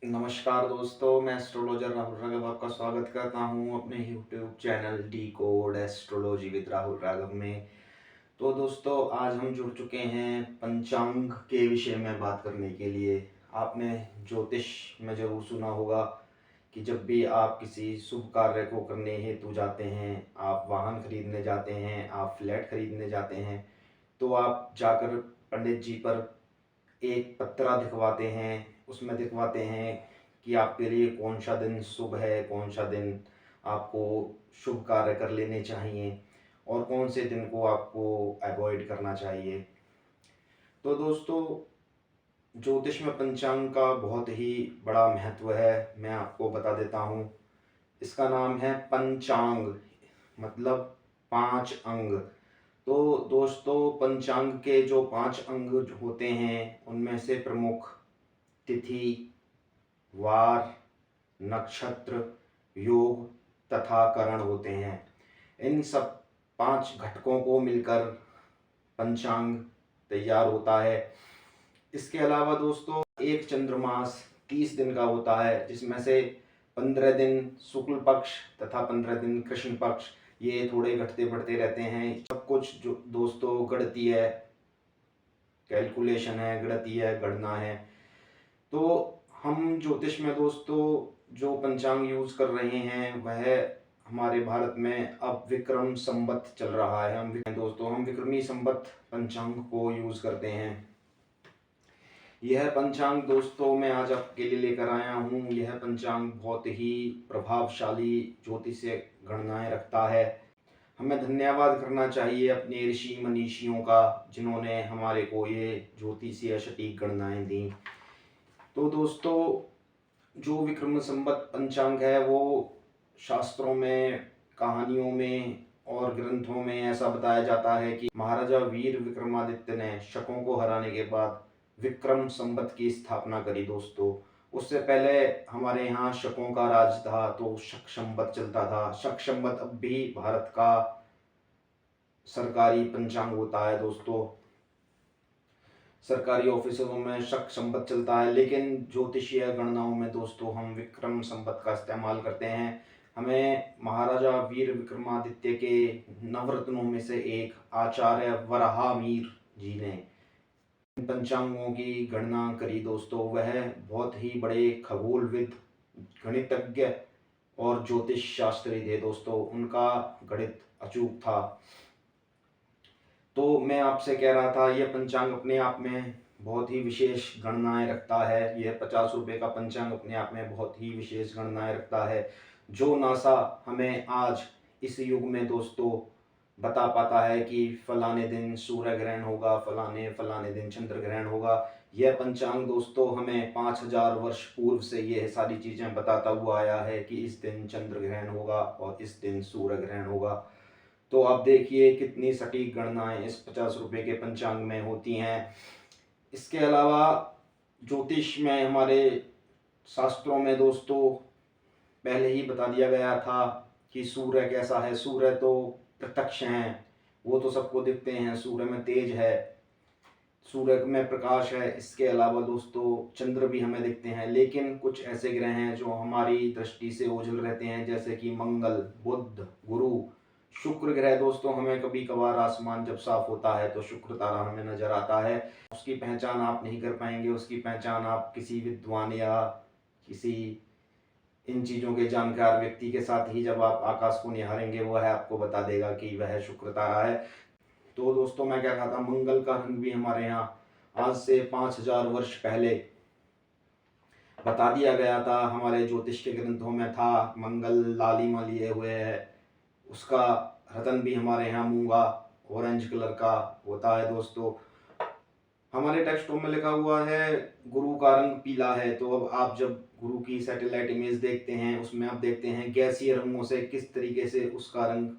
नमस्कार दोस्तों, मैं एस्ट्रोलॉजर राहुल राघव आपका स्वागत करता हूँ अपने YouTube channel D code astrology with Rahul Raghav में। तो दोस्तों, आज हम जुड़ चुके हैं पंचांग के विषय में बात करने के लिए। आपने ज्योतिष में जरूर सुना होगा कि जब भी आप किसी शुभ कार्य को करने हेतु जाते हैं, आप वाहन खरीदने जाते हैं, आप फ्लैट खरीदने जाते हैं, तो आप जाकर पंडित जी पर एक पत्रा दिखवाते हैं। उसमें दिखवाते हैं कि आपके लिए कौन सा दिन शुभ है, कौन सा दिन आपको शुभ कार्य कर लेने चाहिए और कौन से दिन को आपको अवॉइड करना चाहिए। तो दोस्तों, ज्योतिष में पंचांग का बहुत ही बड़ा महत्व है। मैं आपको बता देता हूँ। इसका नाम है पंचांग, मतलब 5 अंग। तो दोस्तों, पंचांग के जो 5 अंग होते हैं उनमें से प्रमुख तिथि, वार, नक्षत्र, योग तथा करण होते हैं। इन सब 5 घटकों को मिलकर पंचांग तैयार होता है। इसके अलावा दोस्तों, एक चंद्रमास 30 दिन का होता है, जिसमें से 15 दिन शुक्ल पक्ष तथा 15 दिन कृष्ण पक्ष, ये थोड़े घटते बढ़ते रहते हैं। सब कुछ जो दोस्तों गणती है, कैलकुलेशन है, गणती है, गणना है। तो हम ज्योतिष में दोस्तों जो पंचांग यूज कर रहे हैं वह हमारे भारत में अब विक्रम संवत चल रहा है। हम विक्रमी संवत पंचांग को यूज करते हैं। यह पंचांग दोस्तों मैं आज आपके लिए लेकर आया हूँ। यह पंचांग बहुत ही प्रभावशाली ज्योतिषीय गणनाएं रखता है। हमें धन्यवाद करना चाहिए अपने ऋषि मनीषियों का, जिन्होंने हमारे को ये ज्योतिषीय सटीक गणनाएं दी। तो दोस्तों, जो विक्रम संवत पंचांग है वो शास्त्रों में, कहानियों में और ग्रंथों में ऐसा बताया जाता है कि महाराजा वीर विक्रमादित्य ने शकों को हराने के बाद विक्रम संवत की स्थापना करी। दोस्तों, उससे पहले हमारे यहाँ शकों का राज था, तो शक संवत चलता था। शक संवत अब भी भारत का सरकारी पंचांग होता है। दोस्तों, सरकारी ऑफिसों में शक संवत चलता है, लेकिन ज्योतिषीय गणनाओं में दोस्तों हम विक्रम संवत का इस्तेमाल करते हैं। हमें महाराजा वीर विक्रमादित्य के नवरत्नों में से एक आचार्य वराहमिहिर जी ने पंचांगों की गणना करी। दोस्तों, वह बहुत ही बड़े खगोलविद, गणितज्ञ और ज्योतिष शास्त्री थे। दोस्तों, उनका गणित अचूक था। तो मैं आपसे कह रहा था, यह पंचांग अपने आप में बहुत ही विशेष गणनाएं रखता है। यह 50 रुपये का पंचांग अपने आप में बहुत ही विशेष गणनाएं रखता है। जो नासा हमें आज इस युग में दोस्तों बता पाता है कि फलाने दिन सूर्य ग्रहण होगा, फलाने फलाने दिन चंद्र ग्रहण होगा, यह पंचांग दोस्तों हमें 5000 वर्ष पूर्व से यह सारी चीज़ें बताता हुआ आया है कि इस दिन चंद्र ग्रहण होगा और इस दिन सूर्य ग्रहण होगा। तो आप देखिए कितनी सटीक गणनाएं इस 50 रुपये के पंचांग में होती हैं। इसके अलावा ज्योतिष में हमारे शास्त्रों में दोस्तों पहले ही बता दिया गया था कि सूर्य कैसा है। सूर्य तो प्रत्यक्ष हैं, वो तो सबको दिखते हैं। सूर्य में तेज है, सूर्य में प्रकाश है। इसके अलावा दोस्तों चंद्र भी हमें दिखते हैं, लेकिन कुछ ऐसे ग्रह हैं जो हमारी दृष्टि से ओझल रहते हैं, जैसे कि मंगल, बुध, गुरु, शुक्र ग्रह। दोस्तों, हमें कभी कभार आसमान जब साफ होता है तो शुक्र तारा हमें नजर आता है। उसकी पहचान आप नहीं कर पाएंगे। उसकी पहचान आप किसी विद्वान या किसी इन चीज़ों के जानकार व्यक्ति के साथ ही जब आप आकाश को निहारेंगे, वह आपको बता देगा कि वह शुक्र तारा है। तो दोस्तों, मैं कह रहा था, मंगल का रंग भी हमारे यहाँ आज से 5000 वर्ष पहले बता दिया गया था। हमारे ज्योतिष के ग्रंथों में था, मंगल लालिमा लिए हुए है। उसका रतन भी हमारे यहाँ मूंगा ऑरेंज कलर का होता है। दोस्तों, हमारे टेक्स्टों में लिखा हुआ है गुरु का रंग पीला है। तो अब आप जब गुरु की सैटेलाइट इमेज देखते हैं, उसमें आप देखते हैं गैसीय रंगों से किस तरीके से उसका रंग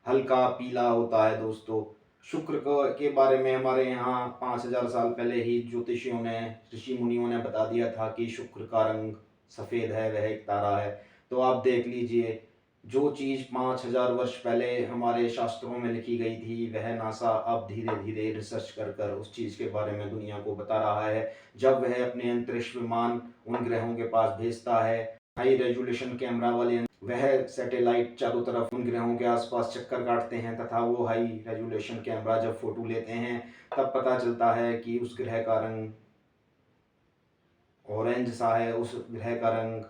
हल्का पीला होता है। दोस्तों, शुक्र के बारे में हमारे यहाँ 5000 साल पहले ही ज्योतिषियों ने, ऋषि मुनियों ने बता दिया था कि शुक्र का रंग सफ़ेद है, वह एक तारा है। तो आप देख लीजिए जो चीज़ 5000 वर्ष पहले हमारे शास्त्रों में लिखी गई थी, वह नासा अब धीरे धीरे रिसर्च कर कर उस चीज़ के बारे में दुनिया को बता रहा है। जब वह अपने अंतरिक्ष विमान उन ग्रहों के पास भेजता है, हाई रेजोल्यूशन कैमरा वाले वह सैटेलाइट चारों तरफ उन ग्रहों के आसपास चक्कर काटते हैं, तथा वो हाई रेजोल्यूशन कैमरा जब फोटो लेते हैं, तब पता चलता है कि उस ग्रह का रंग ऑरेंज सा है, उस ग्रह का रंग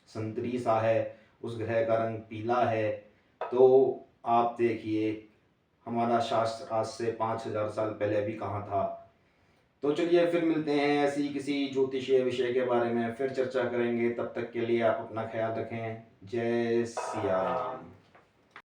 संतरी सा है, उस ग्रह का रंग पीला है। तो आप देखिए, हमारा शास्त्र आज से 5000 साल पहले भी कहाँ था। तो चलिए फिर मिलते हैं ऐसी किसी ज्योतिषीय विषय के बारे में, फिर चर्चा करेंगे। तब तक के लिए आप अपना ख्याल रखें। जय सिया राम।